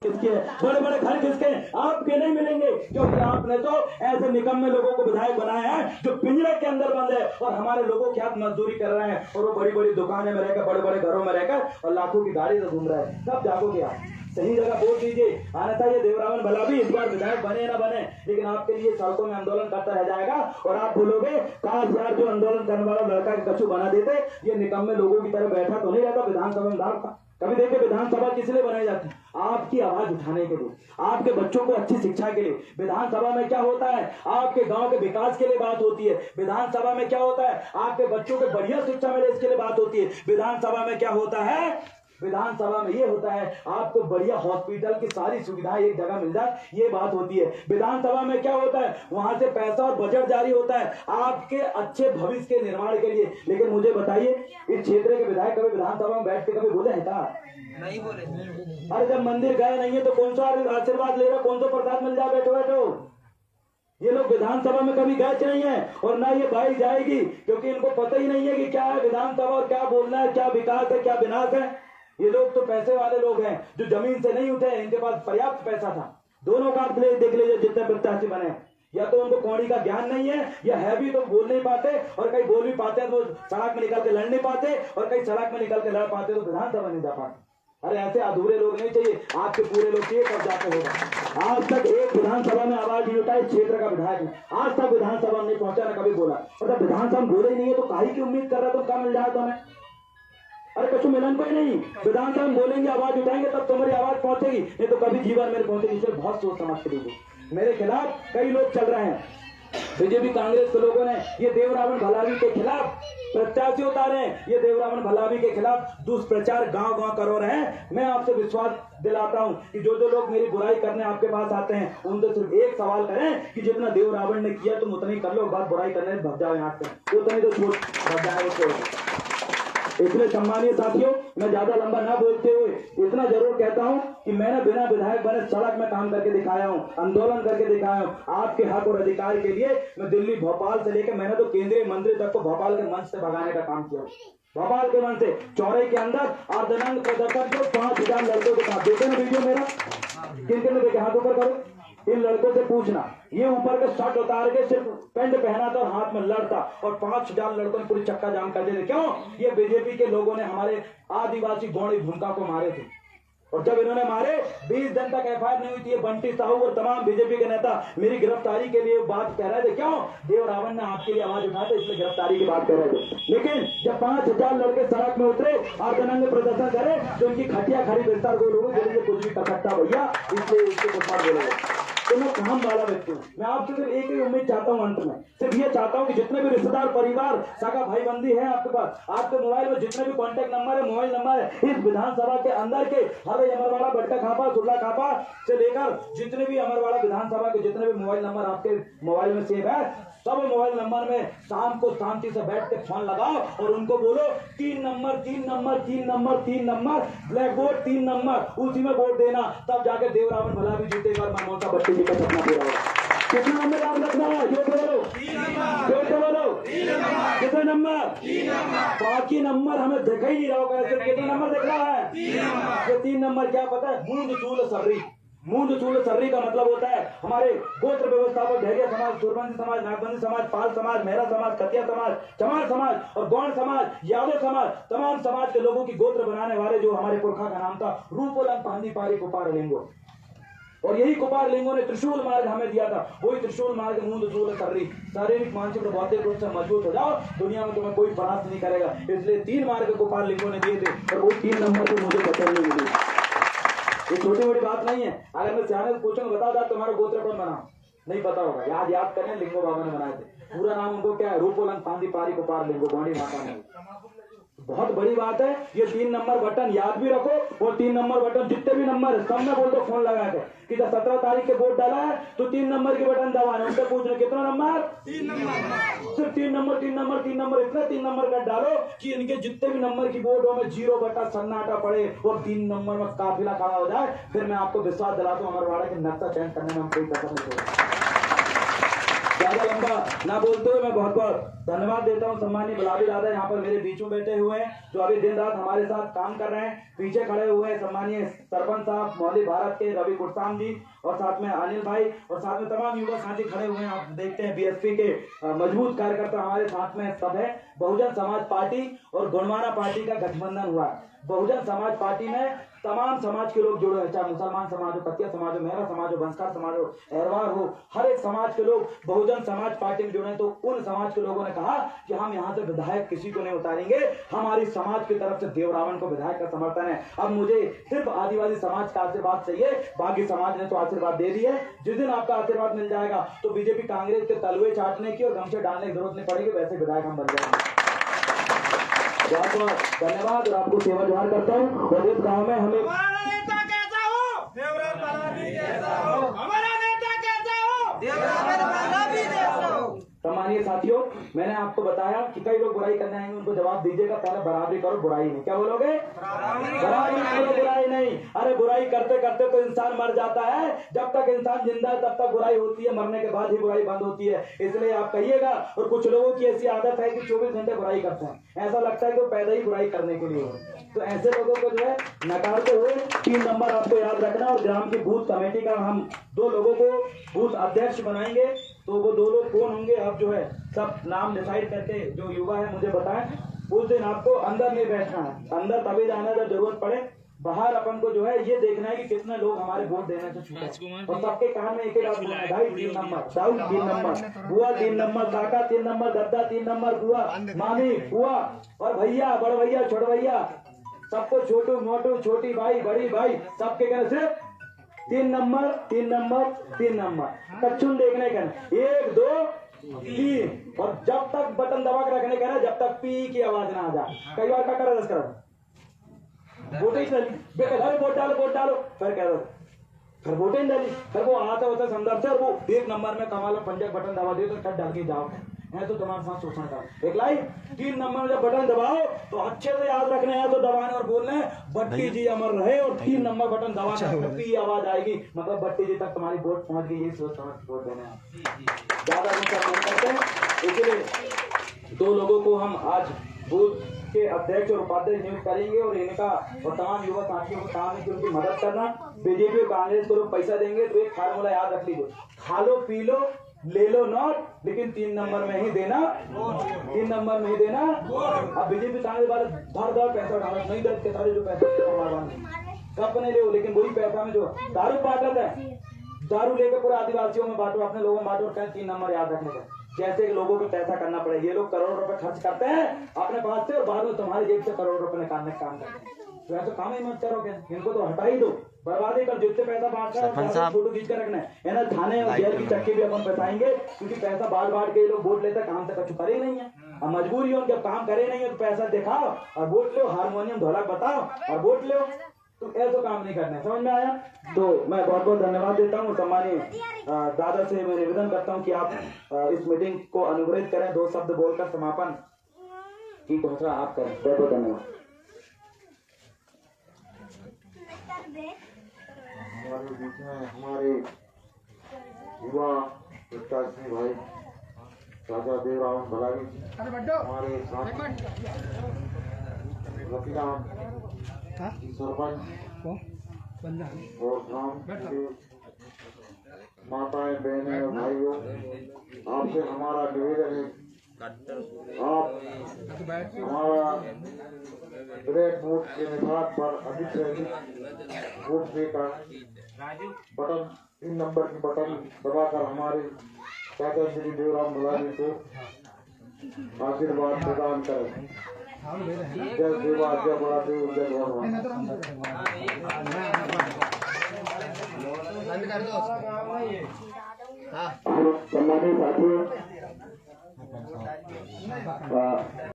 किसके बड़े बड़े घर किसके? आपके नहीं मिलेंगे, क्योंकि आपने तो ऐसे निकम्मे लोगों को विधायक बनाया है जो पिंजरे के अंदर बंद है और हमारे लोगों के हाथ मजदूरी कर रहे हैं और वो बड़ी बड़ी दुकानें में रहकर, बड़े बड़े घरों में रहकर और लाखों की गाड़ी से घूम रहे हैं। कब जागोगे आप? सही जगह वोट दीजिए। अन्यथा ये देवरावन भला भी इस बार विधायक बने ना बने, लेकिन आपके लिए सड़कों में आंदोलन करता रह जाएगा और आप बोलोगे काश यार जो आंदोलन करने वाला लड़का के कछु बना देते। ये निकम्मे लोगों की तरह बैठा तो नहीं रहता विधानसभा में था। कभी देखिए विधानसभा किस लिए बनाई जाती है? आपकी आवाज उठाने के लिए, आपके बच्चों को अच्छी शिक्षा के लिए। विधानसभा में क्या होता है? आपके गांव के विकास के लिए बात होती है। विधानसभा में क्या होता है? आपके बच्चों को बढ़िया शिक्षा मिले इसके लिए बात होती है। विधानसभा में क्या होता है? विधानसभा में ये होता है आपको बढ़िया हॉस्पिटल की सारी सुविधाएं एक जगह मिल जाए, ये बात होती है। विधानसभा में क्या होता है? वहां से पैसा और बजट जारी होता है आपके अच्छे भविष्य के निर्माण के लिए। लेकिन मुझे बताइए, इस क्षेत्र के विधायक कभी विधानसभा में बैठ के कभी बोले हैं क्या? नहीं बोले। अरे जब मंदिर गए नहीं है तो कौन सा आशीर्वाद ले रहे, कौन सा प्रसाद मिल जाए बैठो बैठो? ये लोग विधानसभा में कभी गए नहीं है और ना ये बाई जाएगी, क्योंकि इनको पता ही नहीं है कि क्या है विधानसभा और क्या बोलना है, क्या विकास है, क्या विनाश है। ये लोग तो पैसे वाले लोग हैं जो जमीन से नहीं उठे, इनके पास पर्याप्त पैसा था। दोनों का देख लीजिए जितने प्रत्याशी बने, या तो उनको कौड़ी का ज्ञान नहीं है, या है भी तो बोल नहीं पाते, और कहीं बोल भी पाते हैं तो सड़क में निकल के लड़ नहीं पाते, और कहीं सड़क में निकल के लड़ पाते तो विधानसभा नहीं जा पाते। अरे ऐसे अधूरे लोग नहीं चाहिए, आपके पूरे लोग चाहिए, कब जाके होगा। आज तक एक विधानसभा में आवाज नहीं उठाई क्षेत्र का विधायक है, आज तक विधानसभा में नहीं पहुंचा, ना कभी बोला। और जब विधानसभा में बोले ही नहीं है तो काहे की उम्मीद कर रहा तो क्या मिल जाए तो हमें? अरे कछु मिलन कोई नहीं। विधानसभा में बोलेंगे, आवाज उठाएंगे तब तुम्हारी आवाज पहुंचेगी, नहीं तो कभी जीवन में पहुंचेगी। इसलिए बहुत सोच समझ के दीजिए। मेरे खिलाफ कई लोग चल रहे हैं, बीजेपी कांग्रेस के लोगों ने ये देवरावन भलावी के खिलाफ प्रत्याशी उतारे हैं, ये देवरावन भलावी के खिलाफ दुष्प्रचार गांव गांव करो रहे हैं। मैं आपसे विश्वास दिलाता हूं कि जो जो लोग मेरी बुराई करने आपके पास आते हैं उनसे सिर्फ एक सवाल करें कि जितना देवरावन ने किया तुम उतनी कर लो, बात बुराई करने भग जाओ यहाँ से, उतनी तो छोड़ भग जाए। इसलिए सम्मानीय साथियों, मैं ज्यादा लंबा ना बोलते हुए इतना जरूर कहता हूं कि मैंने बिना विधायक बने सड़क में काम करके दिखाया हूं, आंदोलन करके दिखाया हूं आपके हक और अधिकार के लिए। मैं दिल्ली भोपाल से लेकर मैंने तो केंद्रीय मंत्री तक को भोपाल के मंच से भगाने का काम किया। भोपाल के मंच से चौराहे के अंदर अर्धनंग प्रदर्शन को 5000 लड़कों के साथ देखे ना वीडियो मेरा, किन किन ने देखे? हाथ ऊपर करो। इन लड़कों से पूछना, ये ऊपर के शर्ट उतार के सिर्फ पेंट पहना था और हाथ में लड़ता, और 5000 लड़कों ने पूरी चक्का जाम कर दिए। क्यों? ये बीजेपी के लोगों ने हमारे आदिवासी गौड़ी भूमिका को मारे थे, और जब इन्होंने मारे 20 दिन तक एफआईआर नहीं हुई थी। बंटी साहू और तमाम बीजेपी के नेता मेरी गिरफ्तारी के लिए बात कह रहे थे। क्यों? देवरावन ने आपके लिए आवाज उठाया था, इसलिए गिरफ्तारी की बात कर रहे थे। लेकिन जब 5000 लड़के सड़क में उतरे और अर्धनंग प्रदर्शन करे तो उनकी खटिया खड़ी विस्तार को लोगों के लिए कुछ भी कर सकता भैया, इसलिए इसको कुछ बात बोले। तो मैं काम वाला व्यक्ति हूँ। मैं आपसे सिर्फ एक ही उम्मीद चाहता हूँ, अंत में सिर्फ ये चाहता हूँ कि जितने भी रिश्तेदार, परिवार, सगा भाई बंदी है आपके पास, आपके मोबाइल में जितने भी कॉन्टेक्ट नंबर है, मोबाइल नंबर है, इस विधानसभा के अंदर के हरे अमरवाड़ा, बट्टा खापा, सुरला खापा से लेकर जितने भी अमरवाड़ा विधानसभा के जितने भी मोबाइल नंबर आपके मोबाइल में सेव है, सब मोबाइल नंबर में शाम को शांति से बैठ के फोन लगाओ और उनको बोलो 3 number 3 number 3 number 3 number black board 3 number, उसी में वोट देना, तब जाके देवरावन भला भी जीतेगा और मनमोहन बच्चे जी का सपना पूरा होगा। कितना नंबर याद रखना है? जोर से बोलो, जोर से बोलो, कितना नंबर? बाकी नंबर हमें देखा ही नहीं रहा होगा, कितना नंबर देख रहा है? 3 नंबर क्या पता है? मूंद चूल सर्री। मूंद चूल सर्री का मतलब होता है हमारे गोत्र व्यवस्था पर धैर्य समाज, सूरबंदी समाज, नागबंदी समाज, पाल समाज, मेहरा समाज, खतिया समाज, चमार समाज और गौड़ समाज, यादव समाज, तमाम समाज के लोगों की गोत्र बनाने वाले जो हमारे पुरखा का नाम था रूपोलंग पांदी पारी कुपार लिंगो, और यही कुपार लिंगों ने त्रिशूल मार्ग हमें दिया था। वही त्रिशूल मार्ग मूंद चूल सर्री। शारीरिक, मानसिक और बौद्धिक रूप से मजबूत हो जाओ, दुनिया में तुम्हें कोई परास्त नहीं करेगा। इसलिए 3 मार्ग कुपार लिंगों ने दिए थे और वही 3 नंबर से मुझे पता नहीं मिली। ये छोटी बड़ी बात नहीं है। अगर मैं सियाने से पूछूंगा बता दा तुम्हारा गोत्र कौन बना, नहीं पता होगा। याद करने लिंगो बाबा ने बनाए थे। पूरा नाम उनको क्या है? रूपोलंग पांदी पारी कुपार लिंगो गौड़ी माता ने। बहुत बड़ी बात है। ये 3 नंबर बटन याद भी रखो, और 3 नंबर बटन जितने भी नंबर है सब में बोल दो फोन लगा के कि जब 17 तारीख के वोट डाला है तो 3 नंबर के बटन दबाना। उनसे पूछना कितना नंबर? 3 नंबर। सिर्फ 3 नंबर 3 नंबर 3 नंबर, इतना 3 नंबर का डालो कि इनके जितने भी नंबर की वोट हो में 0 बटा सन्नाटा पड़े और 3 नंबर में काफिला खड़ा हो जाए। फिर मैं आपको विश्वास दिलाता हूँ अमरवाड़ा के नक्शा चयन करने में हम कोई कसर नहीं छोड़ेंगे। ज्यादा लंबा ना बोलते हुए मैं बहुत बहुत धन्यवाद देता हूँ सम्मानीय गुलाबी दादा यहाँ पर मेरे बीच में बैठे हुए हैं, जो अभी दिन रात हमारे साथ काम कर रहे हैं। पीछे खड़े हुए हैं सम्मानीय सरपंच साहब मौली भारत के रवि गुरसाम जी, और साथ में अनिल भाई, और साथ में तमाम युवा साथी खड़े हुए हैं। आप देखते हैं बीएसपी के मजबूत कार्यकर्ता हमारे साथ में सब है। बहुजन समाज पार्टी और गुणवाना पार्टी का गठबंधन हुआ। बहुजन समाज पार्टी में तमाम समाज के लोग जुड़े हैं, चाहे मुसलमान समाज हो, कतिया समाज हो, मेहरा समाज हो, बंसकार समाज हो, अहरवार हो, हर एक समाज के लोग बहुजन समाज पार्टी में जुड़े। तो उन समाज के लोगों ने कहा कि हम यहाँ से विधायक किसी को नहीं उतारेंगे, हमारी समाज की तरफ से देवरावण को विधायक का समर्थन है। अब मुझे सिर्फ आदिवासी समाज का आशीर्वाद चाहिए, बाकी समाज ने तो आशीर्वाद दे दी है। जिस दिन आपका आशीर्वाद मिल जाएगा तो बीजेपी कांग्रेस के तलवे चाटने की और गमछे डालने की जरूरत नहीं पड़ेगी, वैसे विधायक हम बन जाएंगे। बहुत बहुत धन्यवाद और आपको सेवा जोहार करता हूँ। और इस गाँव में हमें हमारा नेता कैसा हो, देवराज बालाजी जैसा हो। हमारा नेता कैसा हो, देवराज बालाजी जैसा हो। सम्मानीय साथियों, मैंने आपको बताया कि कई लोग बुराई करने आएंगे, उनको जवाब दीजिएगा पहले बराबरी करो, बुराई नहीं। क्या बोलोगे? बराबरी करो, बुराई नहीं। अरे बुराई करते करते तो इंसान मर जाता है। जब तक इंसान जिंदा है तब तक बुराई होती है, मरने के बाद ही बुराई बंद होती है। इसलिए आप कहिएगा। और कुछ लोगों की ऐसी आदत है कि 24 घंटे बुराई करते हैं, ऐसा लगता है कि वो पैदा ही बुराई करने के लिए हो। तो ऐसे लोगों को जो है नकारते हुए 3 नंबर आपको याद रखना। और ग्राम की बूथ कमेटी का हम 2 लोगों को बूथ अध्यक्ष बनाएंगे, तो वो 2 लोग कौन होंगे अब जो है सब नाम डिसाइड करके जो युवा है मुझे बताएं। उस दिन आपको अंदर नहीं बैठना है, अंदर तभी जाना जब जरूरत पड़े। बाहर अपन को जो है ये देखना है कि कितने लोग हमारे वोट देने से छूटे, और सबके कान में एक ही बात सुना है, भाई 3 नंबर, दाऊद 3 नंबर, बुआ 3 नंबर, काका 3 नंबर, गद्दा 3 नंबर, बुआ, मामी, बुआ और भैया, बड़ भैया, छोट भैया, सबको छोटू मोटू, छोटी भाई, बड़ी भाई, सबके कहने सिर्फ 3 नंबर, 3 नंबर, 3 नंबर। कच्छुन देखने का 1 2 3, और जब तक बटन दबा के रखने का ना, जब तक पी की आवाज ना आ जाए। कई बार क्या करा दस वोटे वोट डालो, वोट डालो, फिर कह दो फिर वोटे डाली, फिर वो आता होता संदर्भ से, और वो 1 नंबर में कमाल पंजाब बटन दबा दिए तो कट डाल के जाओ है। तो तुम्हारे साथ सोचना था एक लाइन 3 नंबर में जब बटन दबाओ तो अच्छे से याद रखना है, तो दबाने और बोलने बट्टी जी अमर रहे, और 3 नंबर बटन दबाने पी आवाज आएगी, मतलब बट्टी जी तक तुम्हारी वोट पहुंच गई। ये सोच समझ वोट देने ज्यादा करते हैं। इसलिए 2 लोगों को हम आज बूथ के अध्यक्ष और उपाध्यक्ष नियुक्त करेंगे, और इनका और तमाम युवा साथियों का काम है कि उनकी मदद करना। बीजेपी और कांग्रेस को लोग पैसा देंगे तो एक फार्मूला याद रख लीजिए, खा लो पी लो ले लो नोट, लेकिन 3 नंबर में ही देना, 3 नंबर में ही देना। अब बीजेपी कांग्रेस वाले भर पैसा उठाना नहीं देते, सारे जो पैसा कब नहीं ले, लेकिन वही पैसा में जो दारू बांटता है, दारू लेकर पूरे आदिवासियों में बांटो, अपने लोगों में बांटो, और 3 नंबर याद रखने का। जैसे लोगों को पैसा करना पड़े, ये लोग करोड़ रुपए खर्च करते हैं अपने पास से, और बाद में तुम्हारी जेब से करोड़ रुपए निकालने का काम करते हैं। तो ऐसा काम ही मत करो, इनको तो हटा ही दो, बर्बादी कर। जितने पैसा बांट रहे हैं फोटो खींच कर रखना है ना, थाने और जेल की चक्की भी अपन बताएंगे, क्योंकि पैसा बांट के लोग वोट लेते, काम तक करे ही नहीं है। अब मजबूरी हो, जब काम करे नहीं है तो पैसा दिखाओ और वोट लो, हारमोनियम ढोलक बताओ और वोट लो, तो ऐसा काम नहीं करना है। समझ में आया? तो मैं बहुत बहुत धन्यवाद देता हूँ। सम्मानीय दादा से मैं निवेदन करता हूँ कि आप इस मीटिंग को अनुग्रहित करें, 2 शब्द बोलकर समापन की घोषणा आप करें। बहुत बहुत धन्यवाद। हमारे बीच में हमारे युवा प्रत्याशी भाई राजा देवरावण बलागी जी, हमारे साथ रफीराम सरपंच और ग्राम के माताएं बहनें और भाइयों, आपसे हमारा निवेदन है, आप हमारा ब्लैक वोट के निशान पर अधिक से अधिक वोट देकर बटन 3 नंबर की बटन दबाकर हमारे चाचा श्री देवराम बलागी को आशीर्वाद प्रदान करें। जय देवा, जय बड़ा देव, जय भगवान। सम्मानित साथियों,